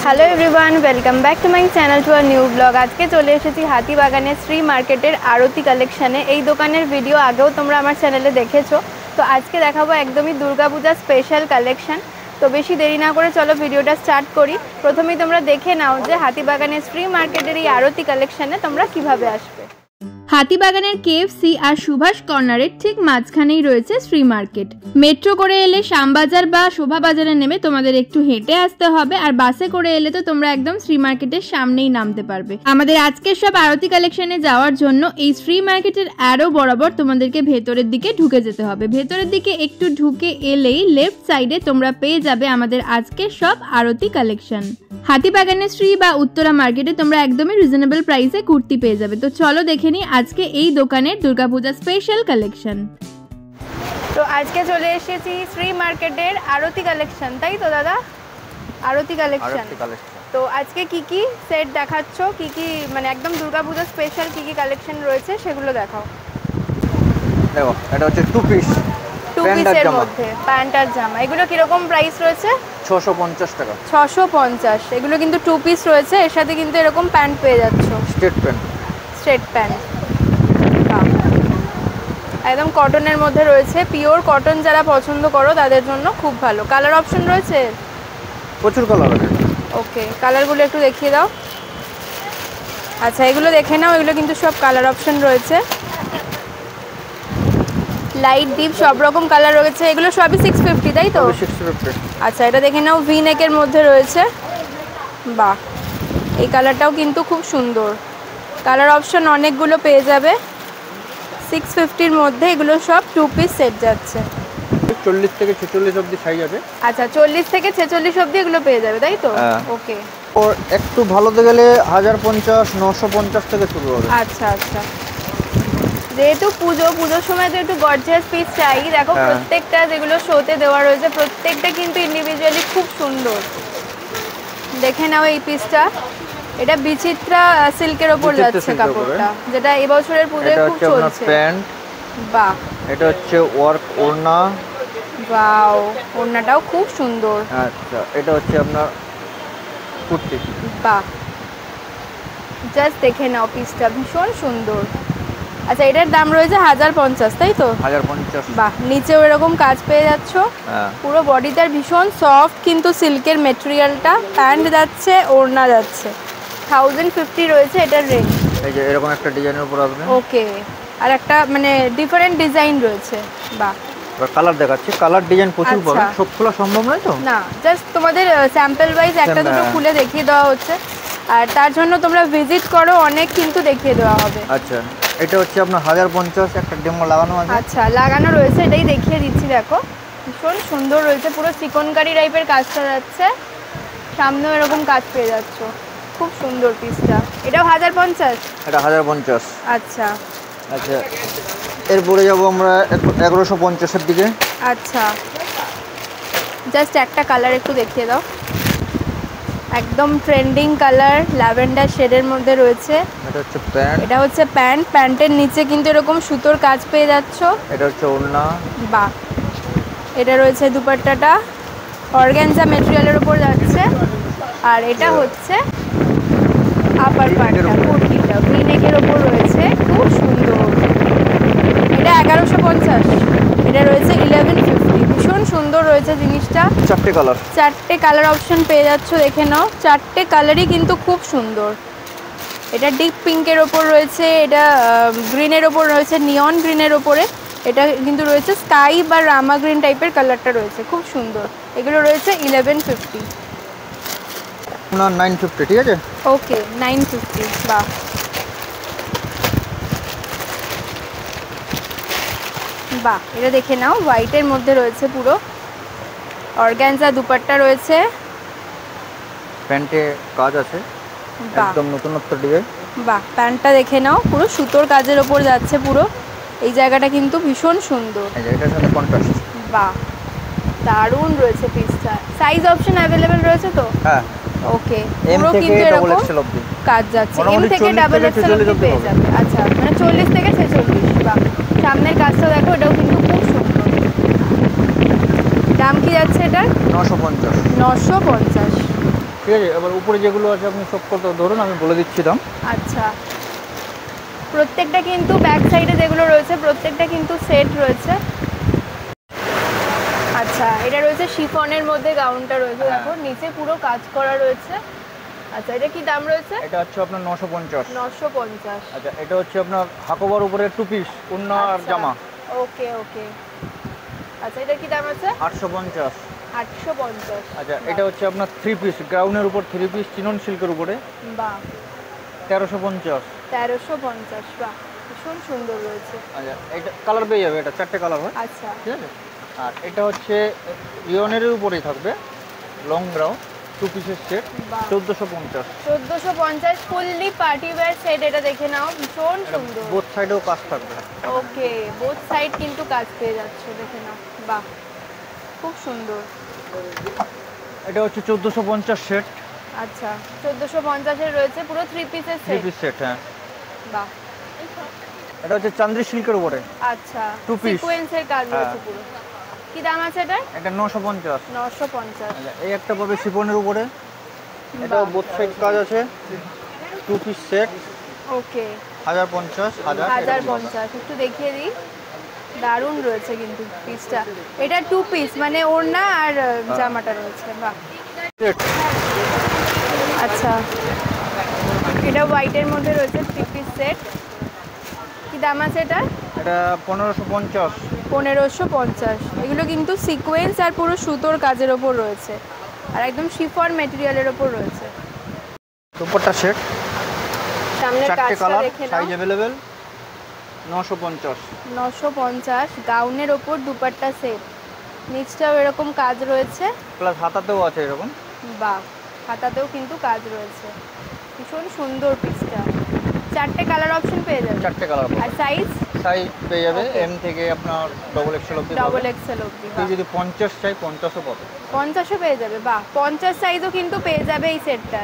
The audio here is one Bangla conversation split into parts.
Hello everyone, welcome back to my channel to our new blog. আজকে চলে এসেছি হাতিবাগানের শ্রী মার্কেটের আরতি কালেকশানে। এই দোকানের ভিডিও আগেও তোমরা আমার চ্যানেলে দেখেছো। তো আজকে দেখাবো একদমই দুর্গাপূজা স্পেশাল কালেকশান। তো বেশি দেরি না করে চলো ভিডিওটা স্টার্ট করি। প্রথমেই তোমরা দেখে নাও যে হাতিবাগানের শ্রী মার্কেটের এই আরতি কালেকশানে তোমরা কিভাবে আসবে। হাতিবাগানের কেএফসি আর সুভাষ কর্নারের ঠিক মাঝখানেই রয়েছে শ্রী মার্কেট। মেট্রো করে এলে শ্যামবাজার বা শোভাবাজারে নেমে তোমাদের একটু হেঁটে আসতে হবে, আর বাসে করে এলে তো তোমরা একদম শ্রী মার্কেটের সামনেই নামতে পারবে। আমাদের আজকের সব আরতি কালেকশনে যাওয়ার জন্য এই শ্রী মার্কেটের আরো বরাবর তোমাদেরকে ভেতরের দিকে ঢুকে যেতে হবে। ভেতরের দিকে একটু ঢুকে এলেই লেফট সাইডে তোমরা পেয়ে যাবে আমাদের আজকের সব আরতি কালেকশন। হাতিবাগানের শ্রী বা উত্তরা মার্কেটে তোমরা একদমই রিজনেবল প্রাইসে কুর্তি পেয়ে যাবে। তো চলো দেখে নিই আজকে এই দোকানের দুর্গাপূজা স্পেশাল কালেকশন। তো আজকে চলে এসেছি শ্রী মার্কেটের আরতি কালেকশন, তাই তো দাদা? আরতি কালেকশন। তো আজকে কি কি সেট দেখাচ্ছ, কি কি মানে একদম দুর্গাপূজা স্পেশাল কি কি কালেকশন রয়েছে সেগুলো দেখাও। দেখো, এটা হচ্ছে টু পিসের মধ্যে প্যান্ট আর জামা। এগুলো কিরকম প্রাইস রয়েছে? 650 টাকা। 650। এগুলো কিন্তু টু পিস রয়েছে, এর সাথে কিন্তু এরকম প্যান্ট পেয়ে যাচ্ছ, স্ট্রেট প্যান্ট। একদম কটনের মধ্যে রয়েছে, পিওর কটন। যারা পছন্দ করো তাদের জন্য খুব ভালো। কালার অপশন রয়েছে, প্রচুর কালার আছে। ওকে, কালারগুলো একটু দেখিয়ে দাও। আচ্ছা, এগুলো দেখে নাও, এগুলো কিন্তু সব কালার অপশন রয়েছে, লাইট ডিপ সব রকম কালার রয়েছে। এগুলো সবই 650, তাই তো? 650। আচ্ছা, এটা দেখে নাও, ভি নেকের মধ্যে রয়েছে। বাহ, এই কালারটাও কিন্তু খুব সুন্দর। কালার অপশন অনেকগুলো পেয়ে যাবে 650-র মধ্যে। এগুলো সব টু পিস সেট যাচ্ছে। 40 থেকে 46 অবধি সাইজ আছে। আচ্ছা, 40 থেকে 46 অবধি এগুলো পেয়ে যাবে, তাই তো? ওকে। ওর একটু ভালোতে গেলে 1050 950 থেকে শুরু হবে। আচ্ছা আচ্ছা, যেহেতু পুজোর সময় তো একটু গর্জিয়াস পিস চাই। দেখো প্রত্যেকটা যেগুলো শোতে দেওয়া রয়েছে প্রত্যেকটা কিন্তু ইন্ডিভিজুয়ালি খুব সুন্দর। দেখে নাও এই পিসটা, এটা বিচিত্রা সিল্কের ওপর যাচ্ছে কাপড়টা, যেটা এই বছরের পুজোয় খুব চলছে। প্যান্ট, বাহ, এটা হচ্ছে ওয়ার্ক ওড়না। ওয়াও, ওড়নাটাও খুব সুন্দর। আচ্ছা, এটা হচ্ছে আপনার কুর্তি। বাহ, জাস্ট দেখে নাও, পিসটা ভীষণ সুন্দর। আচ্ছা, এটার দাম রয়েছে 1050, তাই তো? 1050। বাহ, নিচেও এরকম কাজ পেয়ে যাচ্ছ। পুরো বডিটার ভীষণ সফট কিন্তু সিল্কের মেটেরিয়ালটা। প্যান্ট যাচ্ছে, ওড়না যাচ্ছে। 1050 রয়েছে এটার রেঞ্জ। এই যে এরকম একটা ডিজাইনের উপর আসবে। ওকে, আর একটা মানে ডিফারেন্ট ডিজাইন রয়েছে। বাহ, কালার দেখাচ্ছি, কালার ডিজাইন প্রচুর বড়, সব খোলা সম্ভব নয় তো। না, জাস্ট তোমাদের স্যাম্পল ওয়াইজ একটা দুটো খুলে দেখিয়ে দেওয়া হচ্ছে, আর তার জন্য তোমরা ভিজিট করো, অনেক কিন্তু দেখিয়ে দেওয়া হবে। আচ্ছা, এটা হচ্ছে আপনার 1050, একটা ডেমো লাগানো আছে। আচ্ছা, লাগানো রয়েছে, এটাই দেখিয়ে দিচ্ছি। দেখো ভীষণ সুন্দর রয়েছে, পুরো চিকনকারি টাইপের কাজটা যাচ্ছে, সামনেও এরকম কাজ পেয়ে যাচ্ছ। খুব সুন্দর পিসটা। এটাও 1050। এটা 1050। আচ্ছা আচ্ছা, এরপরে যাবো আমরা 1150-এর দিকে। আচ্ছা, জাস্ট একটা কালার একটু দেখিয়ে দাও। একদম ট্রেন্ডিং কালার, ল্যাভেন্ডার শেডের মধ্যে রয়েছে। এটা হচ্ছে প্যান্ট। এটা হচ্ছে প্যান্ট, প্যান্টের নিচে কিন্তু এরকম সুতোর কাজ পেয়ে যাচ্ছ। এটা হচ্ছে ওড়না। বাহ, এটা রয়েছে দুপাট্টাটা, অর্গানজা মেটেরিয়ালের উপর যাচ্ছে। আর এটা হচ্ছে আপার পার্টটা, কুর্তিটা ভি নেকের ওপর রয়েছে, খুব সুন্দর। এটা 1150। এটা রয়েছে 1150। ভীষণ সুন্দর রয়েছে জিনিসটা। চারটে কালার অপশন পেয়ে যাচ্ছ, দেখে নাও। চারটে কালারই কিন্তু খুব সুন্দর। এটা ডিপ পিঙ্কের ওপর রয়েছে, এটা গ্রিনের ওপর রয়েছে, নিয়ন গ্রিনের ওপরে। এটা কিন্তু রয়েছে স্কাই বা রামা গ্রিন টাইপের কালারটা রয়েছে, খুব সুন্দর। এগুলো রয়েছে 1150। 950, ঠিক আছে? ওকে, 950। বাহ, বাহ, এটা দেখে নাও, হোয়াইটের মধ্যে রয়েছে পুরো। অর্গানজা দুপাট্টা রয়েছে, প্যান্টে কাজ আছে, একদম নতুনত্ব ডিজাইন। বাহ, প্যান্টটা দেখে নাও, পুরো সুতোর কাজের ওপর যাচ্ছে পুরো। এই জায়গাটা কিন্তু ভীষণ সুন্দর। এটার সাথে কন্ট্রাস্ট। বাহ, দারুণ রয়েছে পিসটা। সাইজ অপশন অ্যাভেলেবেল রয়েছে তো? হ্যাঁ। ওকে, এম থেকে ডাবল এক্সেল অবধি কাজ যাচ্ছে। এম থেকে ডাবল এক্সেল অবধি পেয়ে যাবে। আচ্ছা, মানে 40 থেকে 46। বাহ, সামনের কাজটা দেখো, এটাও কিন্তু খুব সুন্দর। দাম কি যাচ্ছে এটার? 950। 950। ঠিক আছে। এবার উপরে যেগুলো আছে আপনি সব কত ধরুন, আমি বলে দিচ্ছি দাম। আচ্ছা, প্রত্যেকটা কিন্তু ব্যাক সাইডে যেগুলো রয়েছে প্রত্যেকটা কিন্তু সেট রয়েছে। আচ্ছা, এটা রয়েছে শিফনের মধ্যে গাউনটা রয়েছে, দেখো নিচে পুরো কাজ করা রয়েছে। আচ্ছা, এটা কি দাম রয়েছে? এটা হচ্ছে আপনার 950। 950। আচ্ছা, এটা হচ্ছে আপনার হাকোবার উপরে 2 পিস অন্য আর জামা। ওকে ওকে। আচ্ছা, এটা কি দাম আছে? 850। 850। আচ্ছা, এটা হচ্ছে আপনার 3 পিস গ্রাউন্ডের উপর 3 পিস চিনন সিল্কের উপরে। বাহ, 1350। 1350। বাহ, ভীষণ সুন্দর রয়েছে। আচ্ছা, এটা কালার পেয়ে যাবে, এটা 4টে কালার হয়। আচ্ছা, ঠিক আছে। আর এটা হচ্ছে রিয়নের উপরেই থাকবে, লং গ্রাউন্ড 2 পিসের set, 1450। 1450 fully party wear set. এটা দেখে নাও, ভীষণ সুন্দর। বোথ সাইডেও কাজ থাকবে। ওকে, বোথ সাইড কিন্তু কাজ পেয়ে যাচ্ছে, দেখে নাও। বাহ, খুব সুন্দর। এটা হচ্ছে 1450 সেট। আচ্ছা, 1450 এর রয়েছে পুরো 3 পিসের 3 সেট। পিস সেট, হ্যাঁ। বাহ, এটা হচ্ছে চান্দ্রি সিল্কের উপরে। আচ্ছা, 2 পিস সিকোয়েন্সের কাজ রয়েছে পুরো। কি দাম আছে এটা? এটা 950। 950। আচ্ছা, এই একটা পাবে শিফনের উপরে, এটাও বোথ সাইড কাজ আছে, 2 পিস সেট। ওকে, 1050। 1050। একটু দেখিয়ে দিই, দারুণ রয়েছে কিন্তু পিসটা। এটা 2 পিস মানে ওড়না আর জামাটা রয়েছে। বাহ, আচ্ছা, এটা হোয়াইটের মধ্যে রয়েছে 3 পিস সেট। কি দাম আছে এটা? এটা 1550। 1550। এগুলো কিন্তু সিকোয়েন্স আর পুরো সুতোর কাজের ওপর রয়েছে, আর একদম শিফন মেটেরিয়ালের ওপর রয়েছে। দুপাট্টা সেট, সামনের 4টে কাজটা কালার, দেখে নাও। Size available. 950। 950। গাউনের ওপর দুপাট্টা সেট, নিচটাও এরকম কাজ রয়েছে, প্লাস হাতাতেও আছে এরকম। বাহ, হাতাতেও কিন্তু কাজ রয়েছে। ভীষণ সুন্দর পিসটা। 4টে কালার অপশন পেয়ে যাবে। 4টে কালার। আর সাইজ পেয়ে যাবে Okay. এম থেকে আপনার ডবল এক্সেল অবধি। ডবল এক্সেল অবধি। কেউ যদি 50 চাই 50ও পাবে। 50ও পেয়ে যাবে। বাহ, 50 সাইজও কিন্তু পেয়ে যাবে এই সেটটা।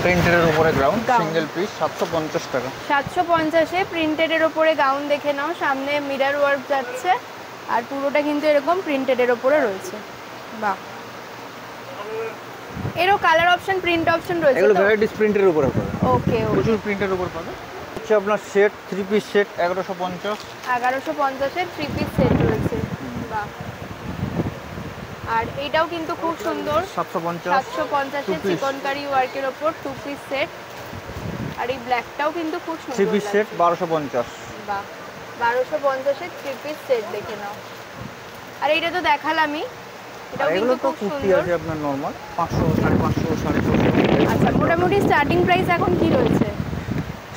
প্রিন্টের উপরে গ্রাউন্ড Gown। সিঙ্গেল পিস 750 টাকা। 750-এ প্রিন্টেডের ওপরে গাউন দেখে নাও। সামনে মিরর ওয়ার্ক যাচ্ছে, আর পুরোটা কিন্তু এরকম প্রিন্টেডের ওপরে রয়েছে। বাহ, এরও কালার অপশন, প্রিন্ট অপশন রয়েছে। এগুলো ভ্যারাইটিস প্রিন্টের উপরে পাবে। ওকে ওকে। প্রচুর প্রিন্টের উপর পাবে। হচ্ছে আপনার set 3 piece set 1150। 1150-এর 3 piece set রয়েছে। বাহ, আর এইটাও কিন্তু খুব সুন্দর। 750। 750-এর চিকনকারি ওয়ার্কের ওপর 2 পিস সেট। আর এই ব্ল্যাকটাও কিন্তু খুব সুন্দর। 3 পিস সেট 1250। বাহ, 1250-এর 3 পিস সেট দেখে নাও। আর এইটা তো দেখালামই, এটাও এগুলো কিন্তু তো খুব কুর্তি সুন্দর। আছে আপনার নরমাল 500, 550, 450। আচ্ছা, মোটামুটি স্টার্টিং প্রাইস এখন কি রয়েছে?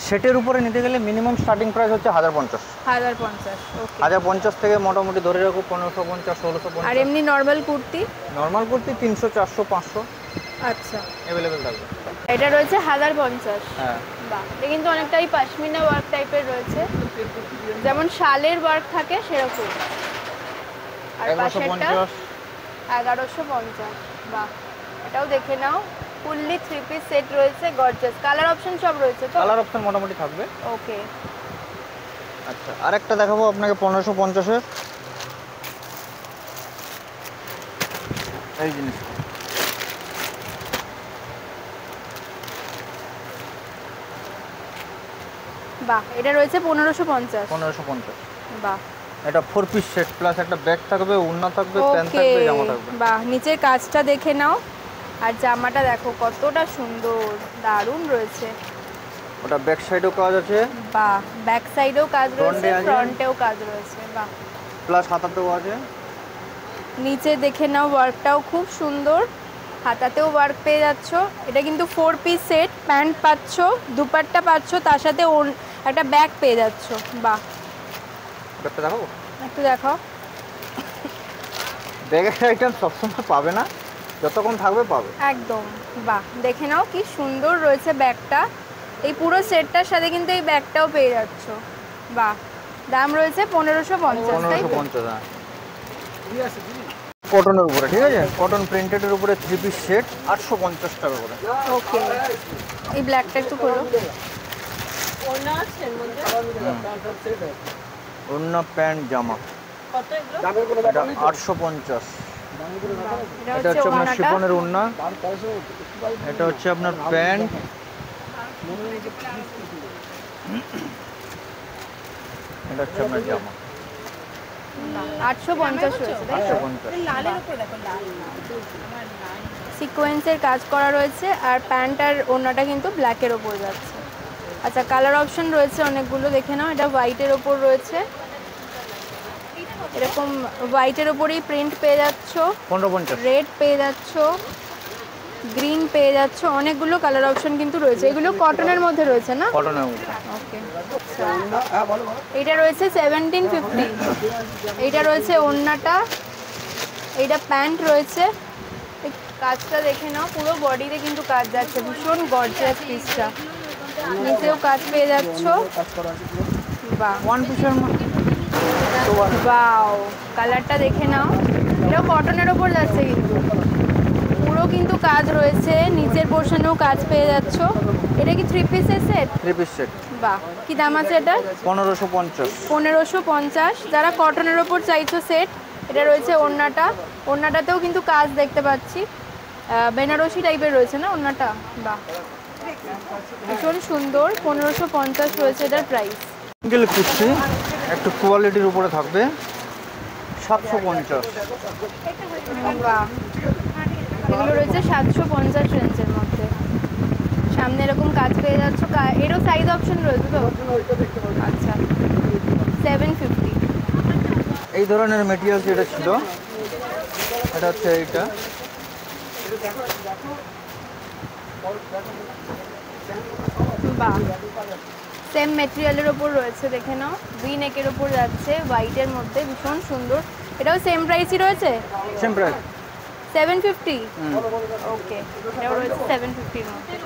সেটের উপরে নিতে গেলে মিনিমাম স্টার্টিং প্রাইস হচ্ছে 1050। 1050। ওকে। 1050 থেকে মোটামুটি ধরে রাখো 1550, 1650। আর এমনি নর্মাল কুর্তি? নরমাল কুর্তি 300, 400, 500 আচ্ছা, অ্যাভেলেবেল থাকবে। এটা রয়েছে 1050। হ্যাঁ। বাহ, এটা কিন্তু অনেকটাই পশমিনা ওয়ার্ক টাইপের রয়েছে, যেমন শালের ওয়ার্ক থাকে সেরকম। আর পাশেরটা 1150। 1150। বাহ, এটাও দেখে নাও, ফুললি 3 পিস সেট রয়েছে, গর্জিয়াস। কালার অপশন সব রয়েছে তো? কালার অপশন মোটামুটি থাকবে। ওকে। আচ্ছা, আরেকটা দেখাবো আপনাকে 1550-এর। এই জিনিস বাহ, এটা রয়েছে 1550। 1550। বাহ, এটা 4 পিস সেট প্লাস একটা ব্যাগ থাকবে, ওড়না থাকবে, প্যান্ট ওকে। থাকবে, জামা থাকবে। বাহ, নিচের কাজটা দেখে নাও, আর জামাটা দেখো কতটা সুন্দর, দারুণ রয়েছে। ওটা ব্যাক সাইডেও কাজ আছে, বাহ, ব্যাক সাইডেও কাজ রয়েছে, Front-এ আছে। ফ্রন্টেও কাজ রয়েছে। বাহ, প্লাস হাতাতেও আছে। নিচে দেখে নাও, ওয়ার্কটাও খুব সুন্দর, হাতাতেও ওয়ার্ক পেয়ে যাচ্ছ। এটা কিন্তু 4 পিস সেট, প্যান্ট পাচ্ছ, দুপাট্টা পাচ্ছ, তার সাথে একটা ব্যাগ পেয়ে যাচ্ছ। বাহ, ব্যাগটা দেখাবো? একটু দেখাও। ব্যাগের আইটেম সবসময় পাবে না, যতক্ষণ থাকবে পাবে। একদম। বাহ, দেখে নাও কি সুন্দর রয়েছে ব্যাগটা। এই পুরো সেটটার সাথে কিন্তু এই ব্যাগটাও পেয়ে যাচ্ছ। বাহ, দাম রয়েছে 1550, তাই তো? 1550। হ্যাঁ, কটনের উপরে, ঠিক আছে, কটন প্রিন্টেডের উপরে 3 পিস সেট 850 টাকা করে। ওকে, এই ব্ল্যাকটা একটু খোলো। ওড়না প্যান্ট জামা কত এগুলো? এটা 850। এটা হচ্ছে আপনার শিফনের ওড়না, এটা হচ্ছে আপনার প্যান্ট, এটা হচ্ছে আপনার জামা। 850 রয়েছে, তাই তো? 850। সিকোয়েন্সের কাজ করা রয়েছে আর প্যান্ট আর ওড়নাটা কিন্তু ব্ল্যাকের ওপর যাচ্ছে। আচ্ছা, কালার অপশন রয়েছে অনেকগুলো, দেখে নাও। এটা হোয়াইটের ওপর রয়েছে, এরকম হোয়াইটের ওপরেই প্রিন্ট পেয়ে যাচ্ছ, 1550। রেড পেয়ে যাচ্ছ, গ্রিন পেয়ে যাচ্ছ, অনেকগুলো কালার অপশন কিন্তু রয়েছে। এগুলো কটনের মধ্যে রয়েছে না? কটনের মধ্যে। ওকে, এটা রয়েছে 1750। এইটা রয়েছে ওড়নাটা, এইটা প্যান্ট রয়েছে। এই কাজটা দেখে নাও, পুরো বডিতে কিন্তু কাজ যাচ্ছে, ভীষণ গর্জিয়াস পিসটা। নিচেও কাজ পেয়ে যাচ্ছ। বাহ, ওয়ান পিসের মধ্যে। বাও, কালারটা দেখে নাও। এটাও কটনের ওপর যাচ্ছে, কিন্তু পুরো কিন্তু কাজ রয়েছে, নিচের পোর্শনেও কাজ পেয়ে যাচ্ছ। এটা কি 3 পিসের সেট? 3 piece set. বাহ, কি দাম আছে এটা? 1550। 1550। যারা কটনের ওপর চাইছো সেট, এটা রয়েছে ওড়নাটা, ওড়নাটাতেও কিন্তু কাজ দেখতে পাচ্ছি, বেনারসি টাইপের রয়েছে না ওড়নাটা? বাহ, ভীষণ সুন্দর। 1550 রয়েছে এটার প্রাইস। সিঙ্গেল কুর্তি একটু কোয়ালিটির উপরে থাকবে, 750। বাহ, এগুলো রয়েছে 750 রেঞ্জের মধ্যে। সামনে এরকম কাজ পেয়ে যাচ্ছ, এরও সাইজ অপশন রয়েছে তো? আচ্ছা, 750। এই ধরনের মেটেরিয়াল যেটা ছিল, এটা হচ্ছে এইটা। বাহ, সেম মেটেরিয়ালের ওপর রয়েছে, দেখে নাও। ভি নেকের ওপর যাচ্ছে, হোয়াইটের মধ্যে, ভীষণ সুন্দর। এটাও সেম প্রাইসই রয়েছে? Same price, 750। ওকে, এটাও রয়েছে 750-র মধ্যে।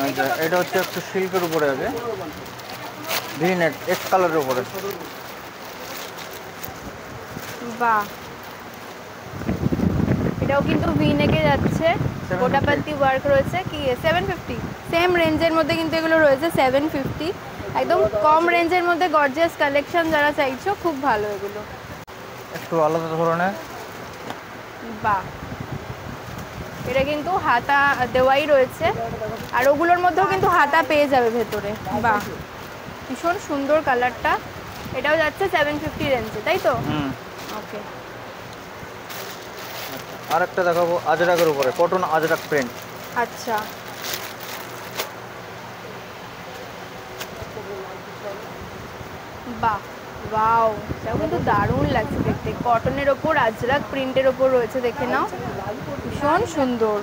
আচ্ছা, এটা হচ্ছে একটু সিল্কের উপরে আছে, ভি নেক, এক্স কালারের উপরে। বাহ, এটাও কিন্তু ভি নেকে যাচ্ছে, গোটাপাতি ওয়ার্ক রয়েছে। কি 750? সেম রেঞ্জের মধ্যে কিন্তু এগুলো রয়েছে 750। একদম কম রেঞ্জের মধ্যে গর্জিয়াস কালেকশন যারা চাইছো, খুব ভালো এগুলো। একটু আলাদা ধরনের। বাহ, এটা কিন্তু হাতা দেওয়াই রয়েছে, আর ওগুলোর মধ্যেও কিন্তু হাতা পেয়ে যাবে ভেতরে। বাহ, ভীষণ সুন্দর কালারটা। এটাও যাচ্ছে 750 রেঞ্জে, তাই তো? ওকে, আর একটা দেখাবো আজরাকের উপরে, কটন আজরাক প্রিন্ট। আচ্ছা, বাহ, ওয়াও, এটাও কিন্তু দারুণ লাগছে দেখতে। কটনের ওপর আজরাক প্রিন্টের ওপর রয়েছে, দেখে নাও, ভীষণ সুন্দর।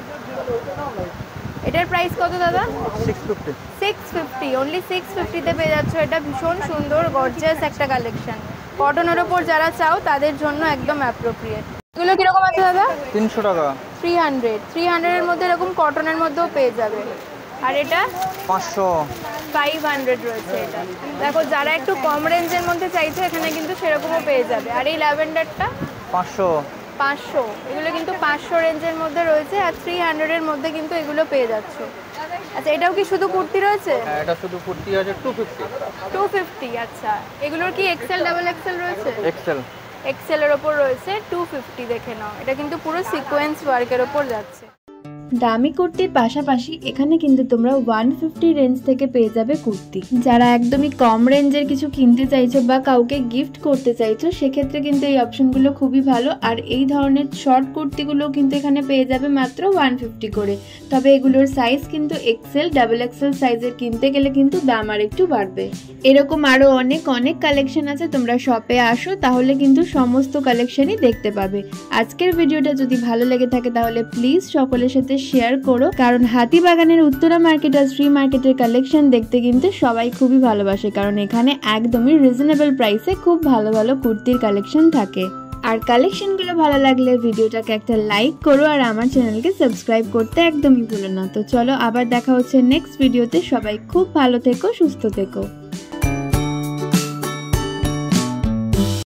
এটার প্রাইস কত দাদা? 650। 650, অনলি 650-তে পেয়ে যাচ্ছ। এটা ভীষণ সুন্দর গর্জিয়াস একটা কালেকশন, কটনের ওপর যারা চাও তাদের জন্য একদম অ্যাপ্রোপ্রিয়েট। এগুলো কিরকম আছে দাদা? 300 টাকা। 300-এর মধ্যে এরকম কটনের মধ্যেও পেয়ে যাবে। আর এটা 500। 500 রয়েছে এটা। দেখো, যারা একটু কম রেঞ্জের মধ্যে চাইছে, এখানে কিন্তু সেরকমও পেয়ে যাবে। আর এই ল্যাভেন্ডারটা 500। 500, এগুলো কিন্তু 500 রেঞ্জের মধ্যে রয়েছে, আর 300-এর মধ্যে কিন্তু এগুলো পেয়ে যাচ্ছ। আচ্ছা, এটাও কি শুধু কুর্তি রয়েছে? হ্যাঁ, এটা শুধু কুর্তি আছে 250। 250, আচ্ছা। এগুলোর কি এক্সেল, ডাবল এক্সেল রয়েছে? এক্সেল। এক্সেলের ওপর রয়েছে 250, দেখে নাও। এটা কিন্তু পুরো সিকোয়েন্স ওয়ার্কের ওপর যাচ্ছে। দামি কুর্তির পাশাপাশি এখানে কিন্তু তোমরা 150 রেঞ্জ থেকে পেয়ে যাবে কুর্তি। যারা একদমই কম রেঞ্জের কিছু কিনতে চাইছো বা কাউকে গিফট করতে চাইছো, সেক্ষেত্রে কিন্তু এই অপশনগুলো খুবই ভালো। আর এই ধরনের শর্ট কুর্তিগুলো কিন্তু এখানে পেয়ে যাবে মাত্র 150 করে। তবে এগুলোর সাইজ কিন্তু এক্সেল, ডাবল এক্সেল সাইজের কিনতে গেলে কিন্তু দাম আর একটু বাড়বে। এরকম আরো অনেক কালেকশন আছে, তোমরা শপে আসো তাহলে কিন্তু সমস্ত কালেকশনই দেখতে পাবে। আজকের ভিডিওটা যদি ভালো লেগে থাকে তাহলে প্লিজ সকলের সাথে শেয়ার করো, কারণ হাতিবাগানের উত্তরা মার্কেট আর শ্রী মার্কেটের কালেকশন দেখতে কিন্তু সবাই খুবই ভালোবাসে, কারণ এখানে একদমই রিজনেবল প্রাইসে খুব ভালো ভালো কুর্তির কালেকশন থাকে। আর কালেকশনগুলো ভালো লাগলে ভিডিওটাকে একটা লাইক করো, আর আমার চ্যানেলকে সাবস্ক্রাইব করতে একদমই ভুলো না। তো চলো, আবার দেখা হচ্ছে নেক্সট ভিডিওতে। সবাই খুব ভালো থেকো, সুস্থ থেকো।